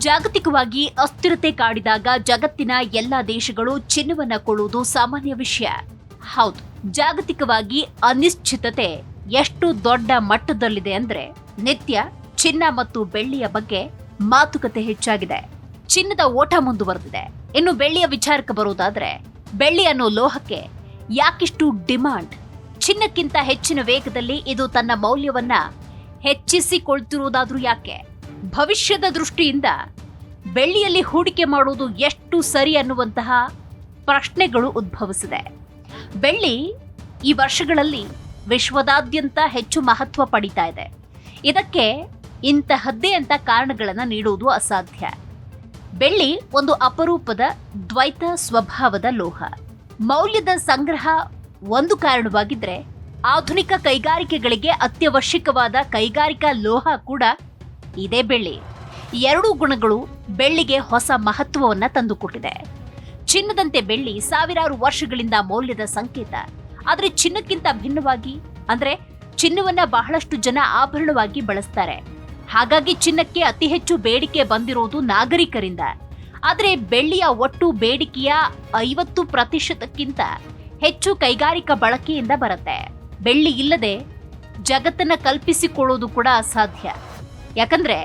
ಜಾಗತಿಕವಾಗಿ ಅಸ್ಥಿರತೆ ಕಾಡಿದಾಗ ಜಗತ್ತಿನ ಎಲ್ಲಾ ದೇಶಗಳು ಚಿನ್ನವನ್ನ ಕೊಳ್ಳುವುದು ಸಾಮಾನ್ಯ ವಿಷಯ. ಹೌದು, ಜಾಗತಿಕವಾಗಿ ಅನಿಶ್ಚಿತತೆ ಎಷ್ಟು ದೊಡ್ಡ ಮಟ್ಟದಲ್ಲಿದೆ ಅಂದ್ರೆ ನಿತ್ಯ ಚಿನ್ನ ಮತ್ತು ಬೆಳ್ಳಿಯ ಬಗ್ಗೆ ಮಾತುಕತೆ ಹೆಚ್ಚಾಗಿದೆ. ಚಿನ್ನದ ಓಟ ಮುಂದುವರೆದಿದೆ. ಇನ್ನು ಬೆಳ್ಳಿಯ ವಿಚಾರಕ್ಕೆ ಬರುವುದಾದ್ರೆ, ಬೆಳ್ಳಿ ಅನ್ನೋ ಲೋಹಕ್ಕೆ ಯಾಕಿಷ್ಟು ಡಿಮಾಂಡ್? ಚಿನ್ನಕ್ಕಿಂತ ಹೆಚ್ಚಿನ ವೇಗದಲ್ಲಿ ಇದು ತನ್ನ ಮೌಲ್ಯವನ್ನ ಹೆಚ್ಚಿಸಿಕೊಳ್ತಿರುವುದಾದ್ರೂ ಯಾಕೆ? ಭವಿಷ್ಯದ ದೃಷ್ಟಿಯಿಂದ ಬೆಳ್ಳಿಯಲ್ಲಿ ಹೂಡಿಕೆ ಮಾಡುವುದು ಎಷ್ಟು ಸರಿ ಅನ್ನುವಂತಹ ಪ್ರಶ್ನೆಗಳು ಉದ್ಭವಿಸಿದೆ. ಬೆಳ್ಳಿ ಈ ವರ್ಷಗಳಲ್ಲಿ ವಿಶ್ವದಾದ್ಯಂತ ಹೆಚ್ಚು ಮಹತ್ವ ಪಡೀತಾ ಇದೆ. ಇದಕ್ಕೆ ಇಂತಹದ್ದೇ ಅಂತ ಕಾರಣಗಳನ್ನು ನೀಡುವುದು ಅಸಾಧ್ಯ. ಬೆಳ್ಳಿ ಒಂದು ಅಪರೂಪದ ದ್ವೈತ ಸ್ವಭಾವದ ಲೋಹ. ಮೌಲ್ಯದ ಸಂಗ್ರಹ ಒಂದು ಕಾರಣವಾಗಿದ್ರೆ, ಆಧುನಿಕ ಕೈಗಾರಿಕೆಗಳಿಗೆ ಅತ್ಯವಶ್ಯಕವಾದ ಕೈಗಾರಿಕಾ ಲೋಹ ಕೂಡ ಇದೇ ಬೆಳ್ಳಿ. ಎರಡೂ ಗುಣಗಳು ಬೆಳ್ಳಿಗೆ ಹೊಸ ಮಹತ್ವವನ್ನ ತಂದುಕೊಟ್ಟಿದೆ. ಚಿನ್ನದಂತೆ ಬೆಳ್ಳಿ ಸಾವಿರಾರು ವರ್ಷಗಳಿಂದ ಮೌಲ್ಯದ ಸಂಕೇತ. ಆದರೆ ಚಿನ್ನಕ್ಕಿಂತ ಭಿನ್ನವಾಗಿ, ಅಂದ್ರೆ ಚಿನ್ನವನ್ನ ಬಹಳಷ್ಟು ಜನ ಆಭರಣವಾಗಿ ಬಳಸ್ತಾರೆ. ಹಾಗಾಗಿ ಚಿನ್ನಕ್ಕೆ ಅತಿ ಹೆಚ್ಚು ಬೇಡಿಕೆ ಬಂದಿರೋದು ನಾಗರಿಕರಿಂದ. ಆದರೆ ಬೆಳ್ಳಿಯ ಒಟ್ಟು ಬೇಡಿಕೆಯ 50%ಕ್ಕಿಂತ ಹೆಚ್ಚು ಕೈಗಾರಿಕಾ ಬಳಕೆಯಿಂದ ಬರುತ್ತೆ. ಬೆಳ್ಳಿ ಇಲ್ಲದೆ ಜಗತ್ತನ್ನ ಕಲ್ಪಿಸಿಕೊಳ್ಳೋದು ಕೂಡ ಅಸಾಧ್ಯ. ಯಾಕಂದ್ರೆ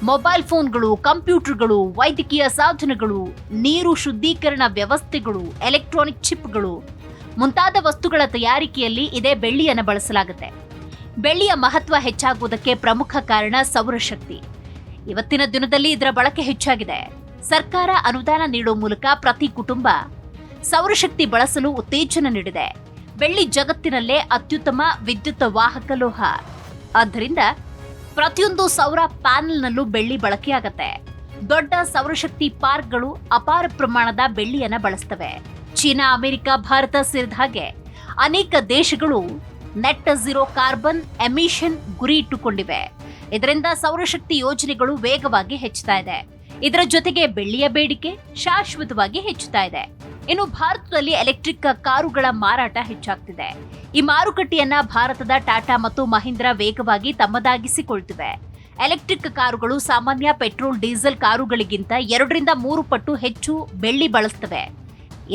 ಮೊಬೈಲ್ ಫೋನ್ಗಳು, ಕಂಪ್ಯೂಟರ್ಗಳು, ವೈದ್ಯಕೀಯ ಸಾಧನಗಳು, ನೀರು ಶುದ್ಧೀಕರಣ ವ್ಯವಸ್ಥೆಗಳು, ಎಲೆಕ್ಟ್ರಾನಿಕ್ ಚಿಪ್ಗಳು ಮುಂತಾದ ವಸ್ತುಗಳ ತಯಾರಿಕೆಯಲ್ಲಿ ಇದೇ ಬೆಳ್ಳಿಯನ್ನು ಬಳಸಲಾಗುತ್ತೆ. ಬೆಳ್ಳಿಯ ಮಹತ್ವ ಹೆಚ್ಚಾಗುವುದಕ್ಕೆ ಪ್ರಮುಖ ಕಾರಣ ಸೌರಶಕ್ತಿ. ಇವತ್ತಿನ ದಿನದಲ್ಲಿ ಇದರ ಬಳಕೆ ಹೆಚ್ಚಾಗಿದೆ. ಸರ್ಕಾರ ಅನುದಾನ ನೀಡುವ ಮೂಲಕ ಪ್ರತಿ ಕುಟುಂಬ ಸೌರಶಕ್ತಿ ಬಳಸಲು ಉತ್ತೇಜನ ನೀಡಿದೆ. ಬೆಳ್ಳಿ ಜಗತ್ತಿನಲ್ಲೇ ಅತ್ಯುತ್ತಮ ವಿದ್ಯುತ್ ವಾಹಕ ಲೋಹ. ಆದ್ದರಿಂದ ಪ್ರತಿಯೊಂದು ಸೌರ ಪ್ಯಾನೆಲ್ನಲ್ಲೂ ಬೆಳ್ಳಿ ಬಳಕೆಯಾಗತ್ತೆ. ದೊಡ್ಡ ಸೌರಶಕ್ತಿ ಪಾರ್ಕ್ಗಳು ಅಪಾರ ಪ್ರಮಾಣದ ಬೆಳ್ಳಿಯನ್ನ ಬಳಸ್ತವೆ. ಚೀನಾ, ಅಮೆರಿಕ, ಭಾರತ ಸೇರಿದ ಹಾಗೆ ಅನೇಕ ದೇಶಗಳು ನೆಟ್ ಝೀರೋ ಕಾರ್ಬನ್ ಎಮಿಷನ್ ಗುರಿ ಇಟ್ಟುಕೊಂಡಿವೆ. ಇದರಿಂದ ಸೌರಶಕ್ತಿ ಯೋಜನೆಗಳು ವೇಗವಾಗಿ ಹೆಚ್ಚುತ್ತಾ ಇದೆ. ಇದರ ಜೊತೆಗೆ ಬೆಳ್ಳಿಯ ಬೇಡಿಕೆ ಶಾಶ್ವತವಾಗಿ ಹೆಚ್ಚುತ್ತಾ ಇದೆ. ಇನ್ನು ಭಾರತದಲ್ಲಿ ಎಲೆಕ್ಟ್ರಿಕ್ ಕಾರುಗಳ ಮಾರಾಟ ಹೆಚ್ಚಾಗ್ತಿದೆ. ಈ ಮಾರುಕಟ್ಟೆಯನ್ನ ಭಾರತದ ಟಾಟಾ ಮತ್ತು ಮಹೀಂದ್ರ ವೇಗವಾಗಿ ತಮ್ಮದಾಗಿಸಿಕೊಳ್ತಿವೆ. ಎಲೆಕ್ಟ್ರಿಕ್ ಕಾರುಗಳು ಸಾಮಾನ್ಯ ಪೆಟ್ರೋಲ್, ಡೀಸೆಲ್ ಕಾರುಗಳಿಗಿಂತ 2-3 ಪಟ್ಟು ಹೆಚ್ಚು ಬೆಳ್ಳಿ ಬಳಸ್ತವೆ.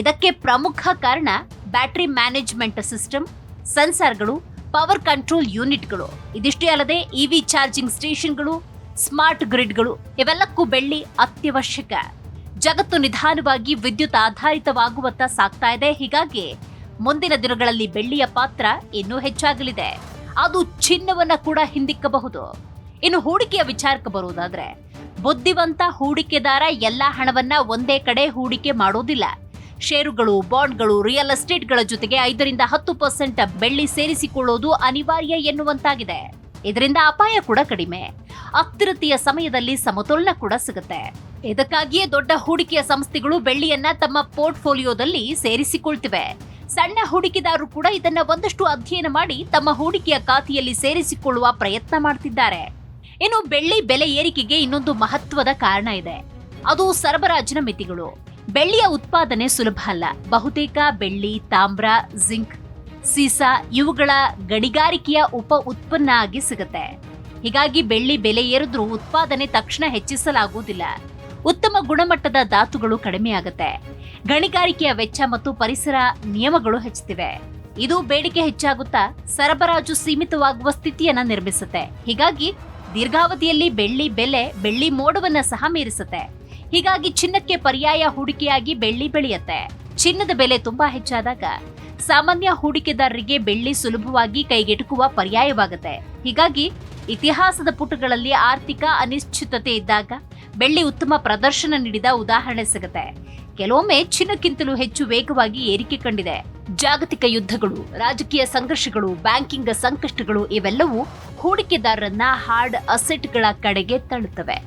ಇದಕ್ಕೆ ಪ್ರಮುಖ ಕಾರಣ ಬ್ಯಾಟರಿ ಮ್ಯಾನೇಜ್ಮೆಂಟ್ ಸಿಸ್ಟಮ್, ಸೆನ್ಸಾರ್ಗಳು, ಪವರ್ ಕಂಟ್ರೋಲ್ ಯೂನಿಟ್ಗಳು. ಇದಿಷ್ಟೇ ಅಲ್ಲದೆ ಇವಿ ಚಾರ್ಜಿಂಗ್ ಸ್ಟೇಷನ್ಗಳು, ಸ್ಮಾರ್ಟ್ ಗ್ರಿಡ್ಗಳು, ಇವೆಲ್ಲಕ್ಕೂ ಬೆಳ್ಳಿ ಅತ್ಯವಶ್ಯಕ. ಜಗತ್ತು ನಿಧಾನವಾಗಿ ವಿದ್ಯುತ್ ಆಧಾರಿತವಾಗುವತ್ತ ಸಾಗ್ತಾ ಇದೆ. ಹೀಗಾಗಿ ಮುಂದಿನ ದಿನಗಳಲ್ಲಿ ಬೆಳ್ಳಿಯ ಪಾತ್ರ ಇನ್ನೂ ಹೆಚ್ಚಾಗಲಿದೆ. ಅದು ಚಿನ್ನವನ್ನ ಕೂಡ ಹಿಂದಿಕ್ಕಬಹುದು. ಇನ್ನು ಹೂಡಿಕೆಯ ವಿಚಾರಕ್ಕೆ ಬರುವುದಾದ್ರೆ, ಬುದ್ಧಿವಂತ ಹೂಡಿಕೆದಾರ ಎಲ್ಲಾ ಹಣವನ್ನ ಒಂದೇ ಕಡೆ ಹೂಡಿಕೆ ಮಾಡೋದಿಲ್ಲ. ಷೇರುಗಳು, ಬಾಂಡ್ಗಳು, ರಿಯಲ್ ಎಸ್ಟೇಟ್ಗಳ ಜೊತೆಗೆ 5-10% ಬೆಳ್ಳಿ ಸೇರಿಸಿಕೊಳ್ಳೋದು ಅನಿವಾರ್ಯ ಎನ್ನುವಂತಾಗಿದೆ. ಇದರಿಂದ ಅಪಾಯ ಕೂಡ ಕಡಿಮೆ. ಅಸ್ಥಿರತೆಯ ಸಮಯದಲ್ಲಿ ಸಮತೋಲನ ಕೂಡ ಸಿಗುತ್ತೆ. ಇದಕ್ಕಾಗಿಯೇ ದೊಡ್ಡ ಹೂಡಿಕೆಯ ಸಂಸ್ಥೆಗಳು ಬೆಳ್ಳಿಯನ್ನ ತಮ್ಮ ಪೋರ್ಟ್ಫೋಲಿಯೋದಲ್ಲಿ ಸೇರಿಸಿಕೊಳ್ತಿವೆ. ಸಣ್ಣ ಹೂಡಿಕೆದಾರರು ಕೂಡ ಇದನ್ನ ಒಂದಷ್ಟು ಅಧ್ಯಯನ ಮಾಡಿ ತಮ್ಮ ಹೂಡಿಕೆಯ ಖಾತೆಯಲ್ಲಿ ಸೇರಿಸಿಕೊಳ್ಳುವ ಪ್ರಯತ್ನ ಮಾಡ್ತಿದ್ದಾರೆ. ಇನ್ನು ಬೆಳ್ಳಿ ಬೆಲೆ ಏರಿಕೆಗೆ ಇನ್ನೊಂದು ಮಹತ್ವದ ಕಾರಣ ಇದೆ. ಅದು ಸರಬರಾಜಿನ ಮಿತಿಗಳು. ಬೆಳ್ಳಿಯ ಉತ್ಪಾದನೆ ಸುಲಭ ಅಲ್ಲ. ಬಹುತೇಕ ಬೆಳ್ಳಿ, ತಾಮ್ರ, ಜಿಂಕ್, ಸೀಸಾ ಇವುಗಳ ಗಣಿಗಾರಿಕೆಯ ಉಪ ಉತ್ಪನ್ನ ಆಗಿ ಸಿಗುತ್ತೆ. ಹೀಗಾಗಿ ಬೆಳ್ಳಿ ಬೆಲೆ ಏರಿದ್ರೂ ಉತ್ಪಾದನೆ ತಕ್ಷಣ ಹೆಚ್ಚಿಸಲಾಗುವುದಿಲ್ಲ. ಉತ್ತಮ ಗುಣಮಟ್ಟದ ಧಾತುಗಳು ಕಡಿಮೆಯಾಗುತ್ತೆ. ಗಣಿಗಾರಿಕೆಯ ವೆಚ್ಚ ಮತ್ತು ಪರಿಸರ ನಿಯಮಗಳು ಹೆಚ್ಚುತ್ತಿವೆ. ಇದು ಬೇಡಿಕೆ ಹೆಚ್ಚಾಗುತ್ತಾ ಸರಬರಾಜು ಸೀಮಿತವಾಗುವ ಸ್ಥಿತಿಯನ್ನ ನಿರ್ಮಿಸುತ್ತೆ. ಹೀಗಾಗಿ ದೀರ್ಘಾವಧಿಯಲ್ಲಿ ಬೆಳ್ಳಿ ಬೆಲೆ ಬೆಳ್ಳಿ ಮೋಡವನ್ನ ಸಹ ಮೀರಿಸುತ್ತೆ. ಹೀಗಾಗಿ ಚಿನ್ನಕ್ಕೆ ಪರ್ಯಾಯ ಹೂಡಿಕೆಯಾಗಿ ಬೆಳ್ಳಿ ಬೆಳೆಯುತ್ತೆ. ಚಿನ್ನದ ಬೆಲೆ ತುಂಬಾ ಹೆಚ್ಚಾದಾಗ ಸಾಮಾನ್ಯ ಹೂಡಿಕೆದಾರರಿಗೆ ಬೆಳ್ಳಿ ಸುಲಭವಾಗಿ ಕೈಗೆಟುಕುವ ಪರ್ಯಾಯವಾಗುತ್ತೆ. ಹೀಗಾಗಿ ಇತಿಹಾಸದ ಪುಟಗಳಲ್ಲಿ ಆರ್ಥಿಕ ಅನಿಶ್ಚಿತತೆ ಇದ್ದಾಗ ಬೆಳ್ಳಿ ಉತ್ತಮ ಪ್ರದರ್ಶನ ನೀಡಿದ ಉದಾಹರಣೆ ಸಿಗುತ್ತೆ. ಕೆಲವೊಮ್ಮೆ ಚಿನ್ನಕ್ಕಿಂತಲೂ ಹೆಚ್ಚು ವೇಗವಾಗಿ ಏರಿಕೆ ಕಂಡಿದೆ. ಜಾಗತಿಕ ಯುದ್ಧಗಳು, ರಾಜಕೀಯ ಸಂಘರ್ಷಗಳು, ಬ್ಯಾಂಕಿಂಗ್ ಸಂಕಷ್ಟಗಳು ಇವೆಲ್ಲವೂ ಹೂಡಿಕೆದಾರರನ್ನ ಹಾರ್ಡ್ ಅಸೆಟ್ಗಳ ಕಡೆಗೆ ತಳ್ಳುತ್ತವೆ.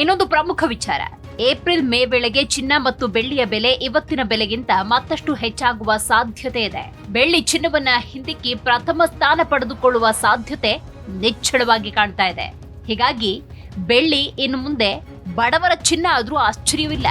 ಇನ್ನೊಂದು ಪ್ರಮುಖ ವಿಚಾರ, ಏಪ್ರಿಲ್ ಮೇ ವೇಳೆಗೆ ಚಿನ್ನ ಮತ್ತು ಬೆಳ್ಳಿಯ ಬೆಲೆ ಇವತ್ತಿನ ಬೆಲೆಗಿಂತ ಮತ್ತಷ್ಟು ಹೆಚ್ಚಾಗುವ ಸಾಧ್ಯತೆ ಇದೆ. ಬೆಳ್ಳಿ ಚಿನ್ನವನ್ನ ಹಿಂದಿಕ್ಕಿ ಪ್ರಥಮ ಸ್ಥಾನ ಪಡೆದುಕೊಳ್ಳುವ ಸಾಧ್ಯತೆ ನಿಚ್ಚಳವಾಗಿ ಕಾಣ್ತಾ ಇದೆ. ಹೀಗಾಗಿ ಬೆಳ್ಳಿ ಇನ್ನು ಮುಂದೆ ಬಡವರ ಚಿನ್ನ ಆದ್ರೂ ಆಶ್ಚರ್ಯವಿಲ್ಲ.